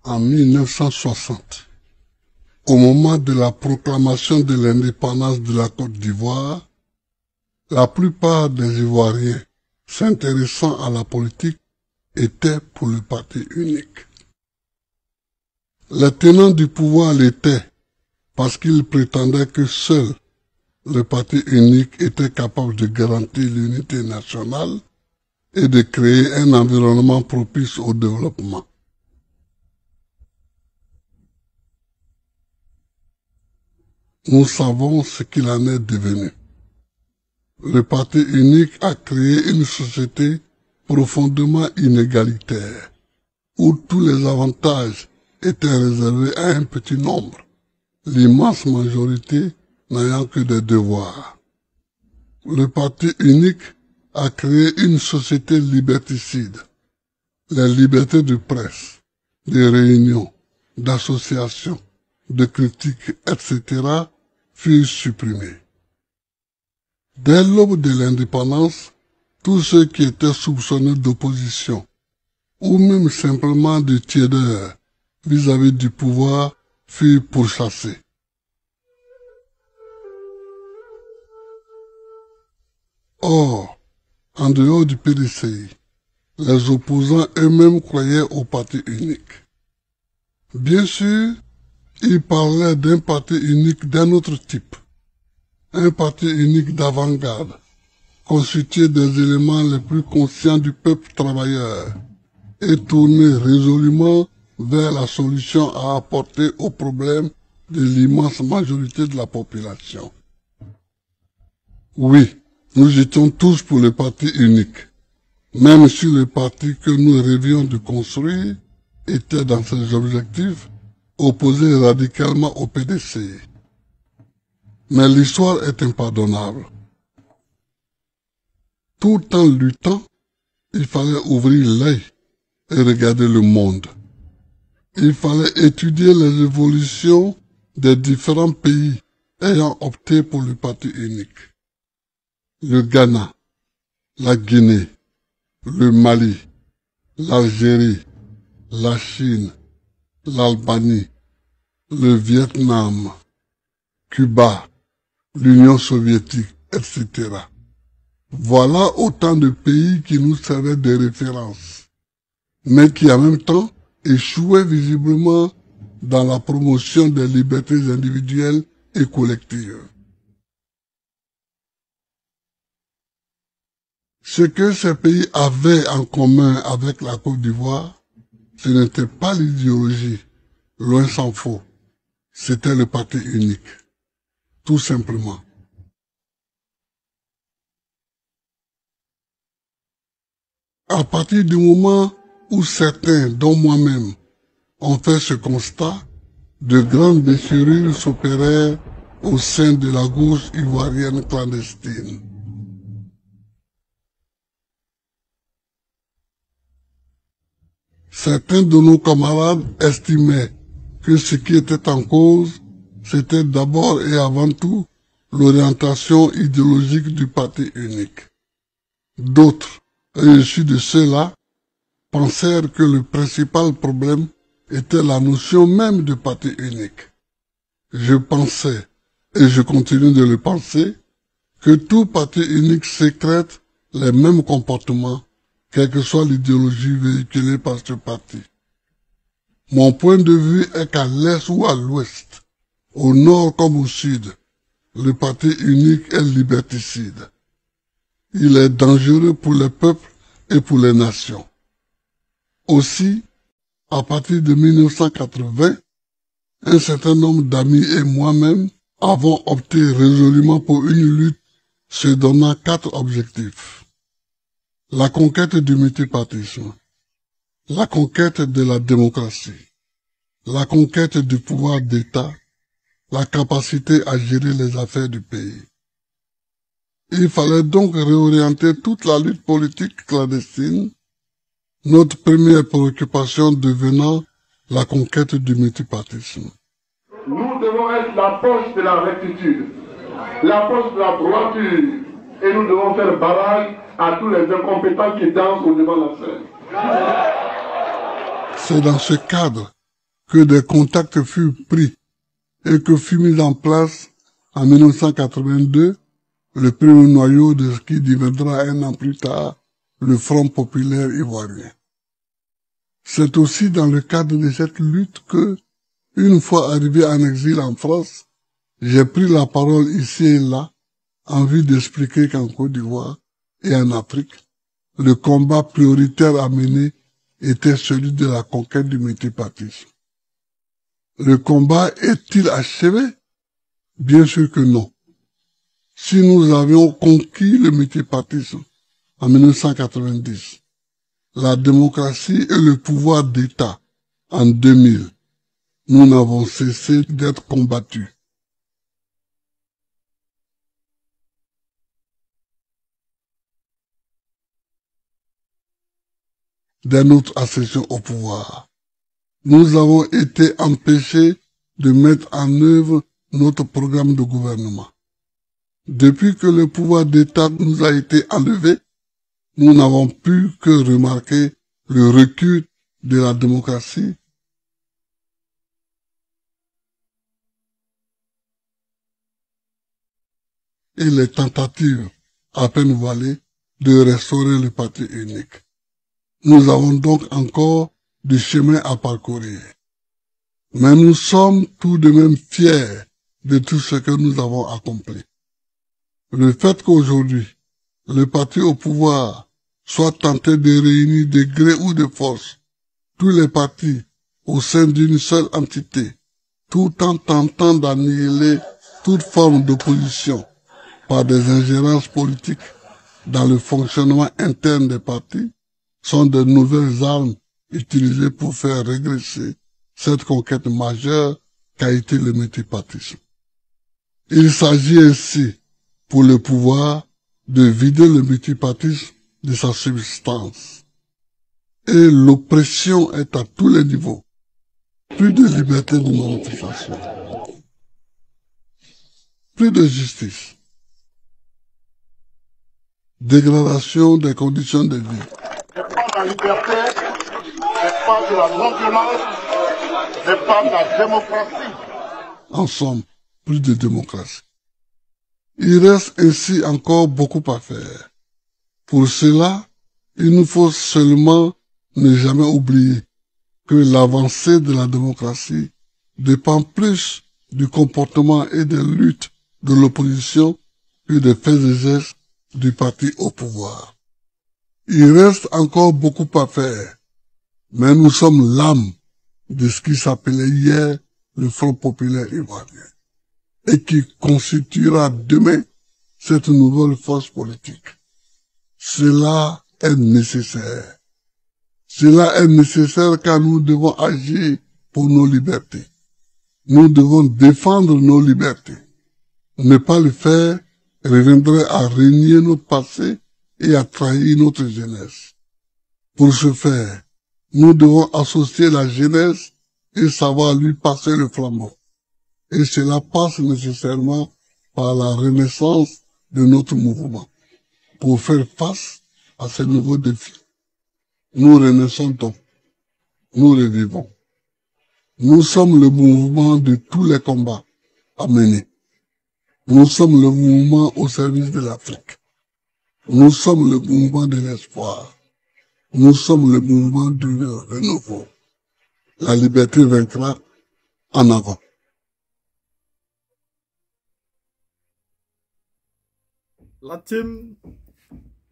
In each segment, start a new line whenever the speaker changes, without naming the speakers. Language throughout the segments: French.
en 1960. Au moment de la proclamation de l'indépendance de la Côte d'Ivoire, la plupart des Ivoiriens s'intéressant à la politique étaient pour le parti unique. Les tenants du pouvoir l'étaient parce qu'ils prétendaient que seul le parti unique était capable de garantir l'unité nationale et de créer un environnement propice au développement. Nous savons ce qu'il en est devenu. Le parti unique a créé une société profondément inégalitaire, où tous les avantages étaient réservés à un petit nombre, l'immense majorité n'ayant que des devoirs. Le parti unique a créé une société liberticide. Les libertés de presse, de réunion, d'association, de critique, etc. furent supprimées. Dès l'aube de l'indépendance, tous ceux qui étaient soupçonnés d'opposition, ou même simplement de tiédeur vis-à-vis du pouvoir, furent pourchassés. Or, en dehors du PDCI, les opposants eux-mêmes croyaient au parti unique. Bien sûr, ils parlaient d'un parti unique d'un autre type, un parti unique d'avant-garde, constitué des éléments les plus conscients du peuple travailleur et tourné résolument vers la solution à apporter aux problèmes de l'immense majorité de la population. Oui, nous étions tous pour le parti unique, même si le parti que nous rêvions de construire était dans ses objectifs opposé radicalement au PDC. Mais l'histoire est impardonnable. Tout en luttant, il fallait ouvrir l'œil et regarder le monde. Il fallait étudier les évolutions des différents pays ayant opté pour le parti unique. Le Ghana, la Guinée, le Mali, l'Algérie, la Chine, l'Albanie, le Vietnam, Cuba, l'Union soviétique, etc. Voilà autant de pays qui nous servaient de référence, mais qui en même temps échouaient visiblement dans la promotion des libertés individuelles et collectives. Ce que ces pays avaient en commun avec la Côte d'Ivoire, ce n'était pas l'idéologie, loin s'en faut, c'était le parti unique, tout simplement. À partir du moment où certains, dont moi-même, ont fait ce constat, de grandes déchirures s'opérèrent au sein de la gauche ivoirienne clandestine. Certains de nos camarades estimaient que ce qui était en cause, c'était d'abord et avant tout l'orientation idéologique du parti unique. D'autres, issus de ceux-là, pensèrent que le principal problème était la notion même de parti unique. Je pensais, et je continue de le penser, que tout parti unique sécrète les mêmes comportements, quelle que soit l'idéologie véhiculée par ce parti. Mon point de vue est qu'à l'est ou à l'ouest, au nord comme au sud, le parti unique est liberticide. Il est dangereux pour les peuples et pour les nations. Aussi, à partir de 1980, un certain nombre d'amis et moi-même avons opté résolument pour une lutte se donnant 4 objectifs. La conquête du multipartisme, la conquête de la démocratie, la conquête du pouvoir d'État, la capacité à gérer les affaires du pays. Il fallait donc réorienter toute la lutte politique clandestine, notre première préoccupation devenant la conquête du multipartisme.
Nous devons être la poche de la rectitude, la poche de la droiture, et nous devons faire barrage à tous les incompétents qui dansent au devant de la scène.
C'est dans ce cadre que des contacts furent pris et que fut mis en place en 1982 le premier noyau de ce qui deviendra un an plus tard le Front populaire ivoirien. C'est aussi dans le cadre de cette lutte que, une fois arrivé en exil en France, j'ai pris la parole ici et là en vue d'expliquer qu'en Côte d'Ivoire et en Afrique, le combat prioritaire à mener était celui de la conquête du multipartisme. Le combat est-il achevé? Bien sûr que non. Si nous avions conquis le multipartisme en 1990, la démocratie et le pouvoir d'État en 2000, nous n'avons cessé d'être combattus. Dès notre accession au pouvoir, nous avons été empêchés de mettre en œuvre notre programme de gouvernement. Depuis que le pouvoir d'État nous a été enlevé, nous n'avons pu que remarquer le recul de la démocratie et les tentatives à peine voilées de restaurer le parti unique. Nous avons donc encore du chemin à parcourir. Mais nous sommes tout de même fiers de tout ce que nous avons accompli. Le fait qu'aujourd'hui, le parti au pouvoir soit tenté de réunir de gré ou de force tous les partis au sein d'une seule entité, tout en tentant d'annihiler toute forme d'opposition par des ingérences politiques dans le fonctionnement interne des partis, sont de nouvelles armes utilisées pour faire régresser cette conquête majeure qu'a été le multipartisme. Il s'agit ainsi, pour le pouvoir, de vider le multipartisme de sa substance. Et l'oppression est à tous les niveaux. Plus de liberté de manifestation. Plus de justice. Dégradation des conditions de vie.
n'est pas la liberté, n'est pas de la non-violence, n'est pas de la démocratie.
En somme, plus de démocratie. Il reste ainsi encore beaucoup à faire. Pour cela, il nous faut seulement ne jamais oublier que l'avancée de la démocratie dépend plus du comportement et des luttes de l'opposition que des faits et gestes du parti au pouvoir. Il reste encore beaucoup à faire, mais nous sommes l'âme de ce qui s'appelait hier le Front populaire ivoirien et qui constituera demain cette nouvelle force politique. Cela est nécessaire. Cela est nécessaire car nous devons agir pour nos libertés. Nous devons défendre nos libertés. Ne pas le faire reviendrait à renier notre passé et à trahir notre jeunesse. Pour ce faire, nous devons associer la jeunesse et savoir lui passer le flambeau. Et cela passe nécessairement par la renaissance de notre mouvement. Pour faire face à ces nouveaux défis, nous renaissons donc, nous revivons. Nous sommes le mouvement de tous les combats à mener. Nous sommes le mouvement au service de l'Afrique. Nous sommes le mouvement de l'espoir. Nous sommes le mouvement du renouveau. La liberté vaincra, en avant.
La team,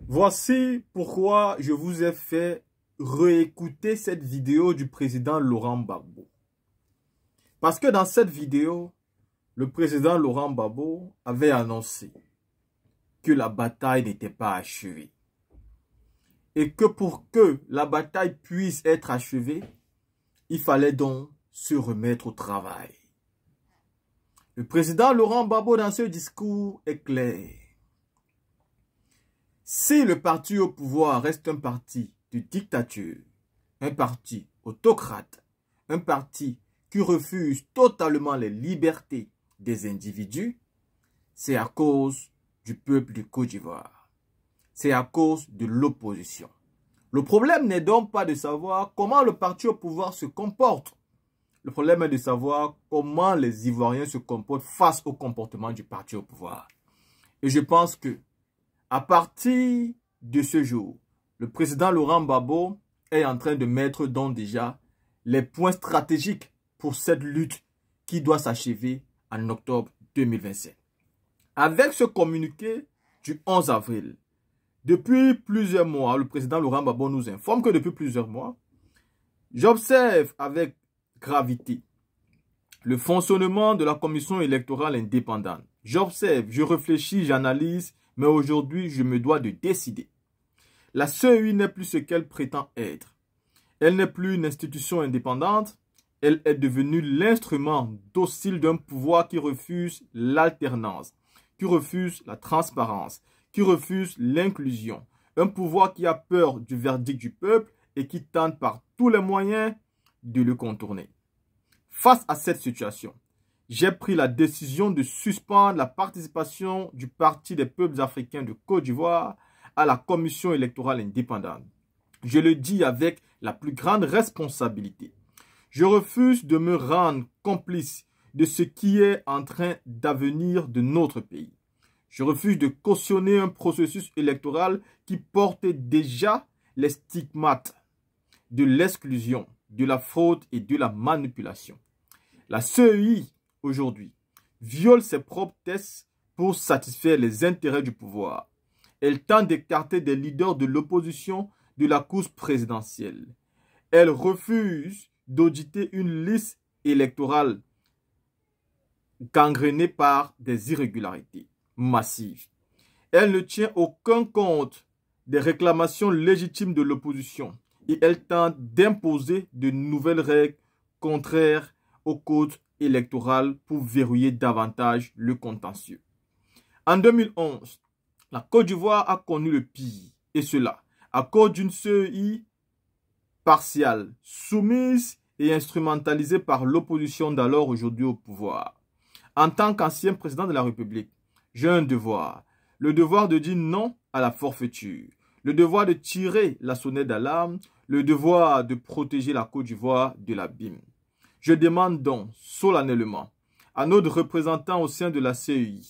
voici pourquoi je vous ai fait réécouter cette vidéo du président Laurent Gbagbo. Parce que dans cette vidéo, le président Laurent Gbagbo avait annoncé que la bataille n'était pas achevée. Et que pour que la bataille puisse être achevée, il fallait donc se remettre au travail. Le président Laurent Gbagbo dans ce discours est clair. Si le parti au pouvoir reste un parti de dictature, un parti autocrate, un parti qui refuse totalement les libertés des individus, c'est à cause du peuple de Côte d'Ivoire. C'est à cause de l'opposition. Le problème n'est donc pas de savoir comment le parti au pouvoir se comporte. Le problème est de savoir comment les Ivoiriens se comportent face au comportement du parti au pouvoir. Et je pense que à partir de ce jour, le président Laurent Gbagbo est en train de mettre donc déjà les points stratégiques pour cette lutte qui doit s'achever en octobre 2027. Avec ce communiqué du 11 avril, depuis plusieurs mois, le président Laurent Gbagbo nous informe que depuis plusieurs mois, j'observe avec gravité le fonctionnement de la commission électorale indépendante. J'observe, je réfléchis, j'analyse, mais aujourd'hui, je me dois de décider. La CEI n'est plus ce qu'elle prétend être. Elle n'est plus une institution indépendante. Elle est devenue l'instrument docile d'un pouvoir qui refuse l'alternance, qui refuse la transparence, qui refuse l'inclusion. Un pouvoir qui a peur du verdict du peuple et qui tente par tous les moyens de le contourner. Face à cette situation, j'ai pris la décision de suspendre la participation du Parti des peuples africains de Côte d'Ivoire à la commission électorale indépendante. Je le dis avec la plus grande responsabilité. Je refuse de me rendre complice de ce qui est en train d'advenir de notre pays. Je refuse de cautionner un processus électoral qui portait déjà les stigmates de l'exclusion, de la fraude et de la manipulation. La CEI, aujourd'hui, viole ses propres tests pour satisfaire les intérêts du pouvoir. Elle tente d'écarter des leaders de l'opposition de la course présidentielle. Elle refuse d'auditer une liste électorale gangrénée par des irrégularités massives. Elle ne tient aucun compte des réclamations légitimes de l'opposition et elle tente d'imposer de nouvelles règles contraires au code électoral pour verrouiller davantage le contentieux. En 2011, la Côte d'Ivoire a connu le pire, et cela à cause d'une CEI partiale, soumise et instrumentalisée par l'opposition d'alors aujourd'hui au pouvoir. En tant qu'ancien président de la République, j'ai un devoir, le devoir de dire non à la forfaiture, le devoir de tirer la sonnette d'alarme, le devoir de protéger la Côte d'Ivoire de l'abîme. Je demande donc solennellement à notre représentant au sein de la CEI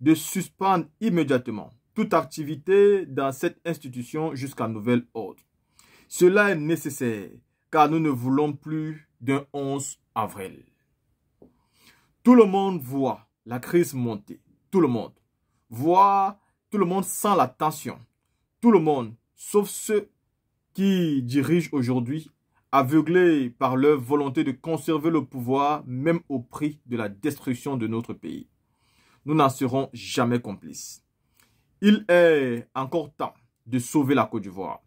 de suspendre immédiatement toute activité dans cette institution jusqu'à nouvel ordre. Cela est nécessaire car nous ne voulons plus d'un 11 avril. Tout le monde voit la crise monter. Tout le monde voit, tout le monde sent la tension. Tout le monde, sauf ceux qui dirigent aujourd'hui, aveuglés par leur volonté de conserver le pouvoir, même au prix de la destruction de notre pays. Nous n'en serons jamais complices. Il est encore temps de sauver la Côte d'Ivoire.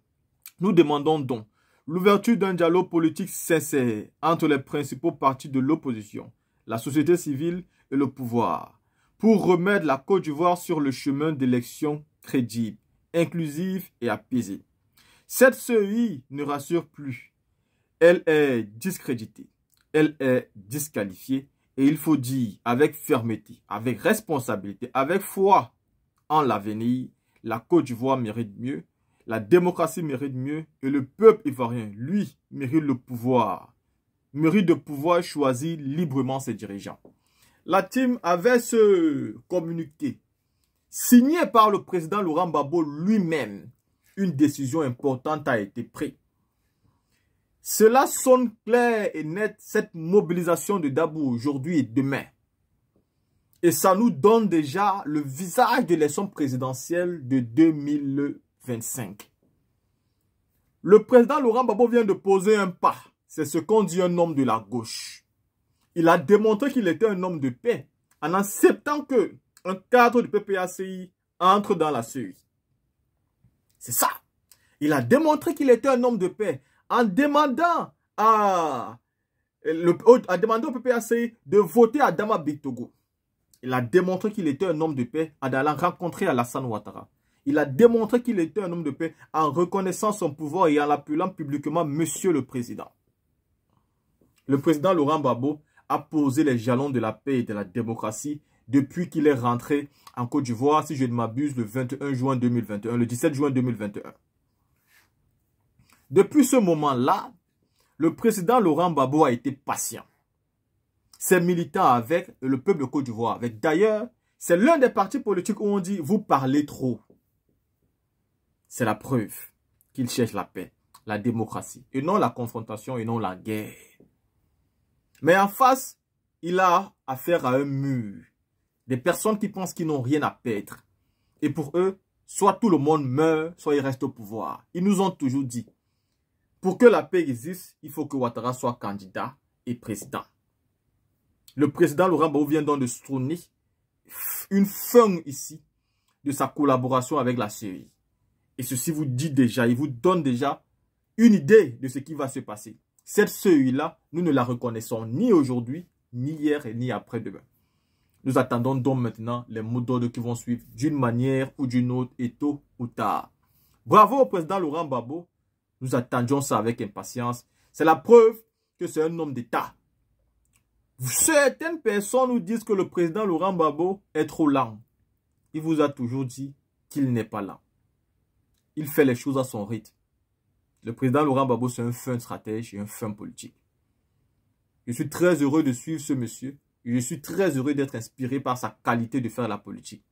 Nous demandons donc l'ouverture d'un dialogue politique sincère entre les principaux partis de l'opposition, la société civile et le pouvoir, pour remettre la Côte d'Ivoire sur le chemin d'élections crédibles, inclusives et apaisées. Cette CEI ne rassure plus. Elle est discréditée, elle est disqualifiée et il faut dire avec fermeté, avec responsabilité, avec foi en l'avenir, la Côte d'Ivoire mérite mieux, la démocratie mérite mieux et le peuple ivoirien, lui, mérite le pouvoir, mérite de pouvoir choisir librement ses dirigeants. La team avait ce communiqué signé par le président Laurent Gbagbo lui-même. Une décision importante a été prise. Cela sonne clair et net, cette mobilisation de Dabou aujourd'hui et demain. Et ça nous donne déjà le visage de l'élection présidentielle de 2025. Le président Laurent Gbagbo vient de poser un pas. C'est ce qu'on dit un homme de la gauche. Il a démontré qu'il était un homme de paix en acceptant qu'un cadre du PPACI entre dans la CEI. C'est ça. Il a démontré qu'il était un homme de paix en demandant au PPACI de voter Adama Bitogo. Il a démontré qu'il était un homme de paix en allant rencontrer Alassane Ouattara. Il a démontré qu'il était un homme de paix en reconnaissant son pouvoir et en l'appelant publiquement Monsieur le Président. Le président Laurent Gbagbo a posé les jalons de la paix et de la démocratie depuis qu'il est rentré en Côte d'Ivoire, si je ne m'abuse, le 21 juin 2021, le 17 juin 2021. Depuis ce moment-là, le président Laurent Gbagbo a été patient. ses militants avec, et le peuple de Côte d'Ivoire avec. D'ailleurs, c'est l'un des partis politiques où on dit, vous parlez trop. C'est la preuve qu'il cherche la paix, la démocratie, et non la confrontation, et non la guerre. Mais en face, il a affaire à un mur. Des personnes qui pensent qu'ils n'ont rien à perdre. Et pour eux, soit tout le monde meurt, soit il reste au pouvoir. Ils nous ont toujours dit, pour que la paix existe, il faut que Ouattara soit candidat et président. Le président Laurent Gbagbo vient donc de se tourner une fin ici de sa collaboration avec la CEI. Et ceci vous dit déjà, il vous donne déjà une idée de ce qui va se passer. Cette CEI-là, nous ne la reconnaissons ni aujourd'hui, ni hier et ni après-demain. Nous attendons donc maintenant les mots d'ordre qui vont suivre d'une manière ou d'une autre, et tôt ou tard. Bravo au président Laurent Gbagbo. Nous attendions ça avec impatience. C'est la preuve que c'est un homme d'État. Certaines personnes nous disent que le président Laurent Gbagbo est trop lent. Il vous a toujours dit qu'il n'est pas lent. Il fait les choses à son rythme. Le président Laurent Gbagbo, c'est un fin stratège et un fin politique. Je suis très heureux de suivre ce monsieur. Et je suis très heureux d'être inspiré par sa qualité de faire la politique.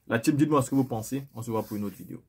La team, dites-moi ce que vous pensez. On se voit pour une autre vidéo.